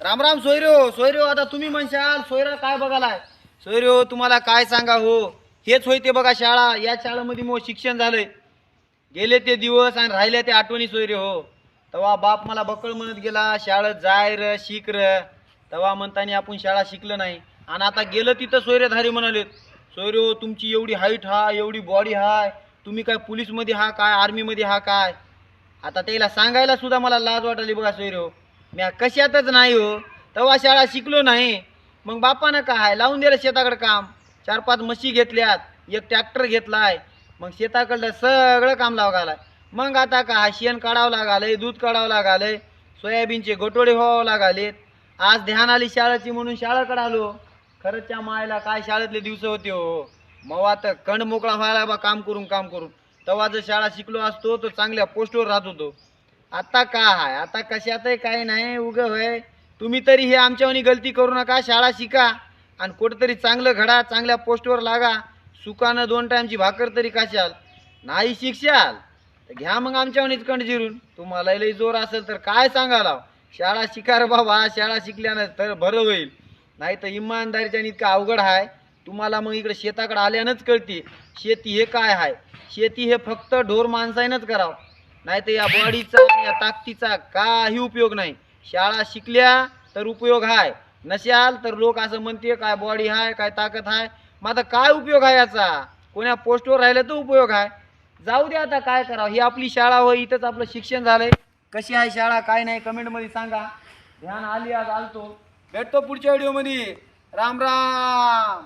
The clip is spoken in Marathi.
राम राम सोयरो सोयरो. आता तुम्ही म्हणशाल सोयरा काय बघालाय. सोयरो तुम्हाला काय सांगा हो. हेच होय ते बघा शाळा. या शाळेमध्ये मग शिक्षण झालंय. गेले ते दिवस आणि राहिले ते आठवणी सोयरे हो. तेव्हा बाप मला बकळ म्हणत गेला शाळेत जाय र शिक र. तेव्हा म्हणताना आपण शाळा शिकलं नाही. आणि आता गेलं तिथं सोयरेधारी म्हणालेत सोयरो तुमची एवढी हाईट हाय एवढी बॉडी हाय. तुम्ही काय पोलीसमध्ये हा काय आर्मीमध्ये हा काय. आता त्याला सांगायला सुद्धा मला लाज वाटली बघा सोयरो. म्या कशातच नाही हो. तेव्हा शाळा शिकलो नाही. मग बापानं काय लावून दिलं शेताकडे काम. 4-5 म्हशी घेतल्यात. एक ट्रॅक्टर घेतलाय. मग शेताकडलं सगळं काम लागायला. मग आता काय शेण काढावं लागालंय दूध काढावं लागालंय. सोयाबीनचे गोटोडे व्हावं लागालेत. आज ध्यान आली शाळेची म्हणून शाळेकडे आलो. खरंच्या मायला काय शाळेतले दिवस होते हो. मग आता कंड मोकळा व्हायला बा काम करून काम करून. तेव्हा जर शाळा शिकलो असतो तर चांगल्या पोस्टवर राहत होतो. आता काय आता कशातही काही नाही उग होय. तुम्ही तरी हे आमच्यावानी गलती करू नका. शाळा शिका आणि कुठेतरी चांगलं घडा चांगल्या पोस्टवर लागा. सुकानं 2 टाइमची भाकर तरी खाशाल. नाही शिकशाल तर घ्या मग आमच्यावानीच कंड जिरून. तुम्हाला लई जोर असेल तर काय सांगाला. शाळा शिका रे बाबा. शाळा शिकल्यानं तर बरं होईल. नाही तर इमानदारीच्या इतकं अवघड आहे. तुम्हाला मग इकडे शेताकडे आल्यानंच कळते शेती हे काय आहे. शेती हे फक्त ढोर माणसानेच करावं. नाही तर या बॉडीचा या ताकदीचा काही उपयोग नाही. शाळा शिकल्या तर उपयोग आहे. नशाल तर लोक असं म्हणते काय बॉडी आहे काय ताकद आहे. मग आता काय उपयोग आहे याचा. कोण्या पोस्टवर राहिलं तर उपयोग आहे. जाऊ दे आता काय करावं. ही आपली शाळा होय. इथंच आपलं शिक्षण झालंय. कशी आहे शाळा काय नाही कमेंटमध्ये सांगा. ध्यान आली आज आलतो. भेटतो पुढच्या व्हिडिओमध्ये. राम राम.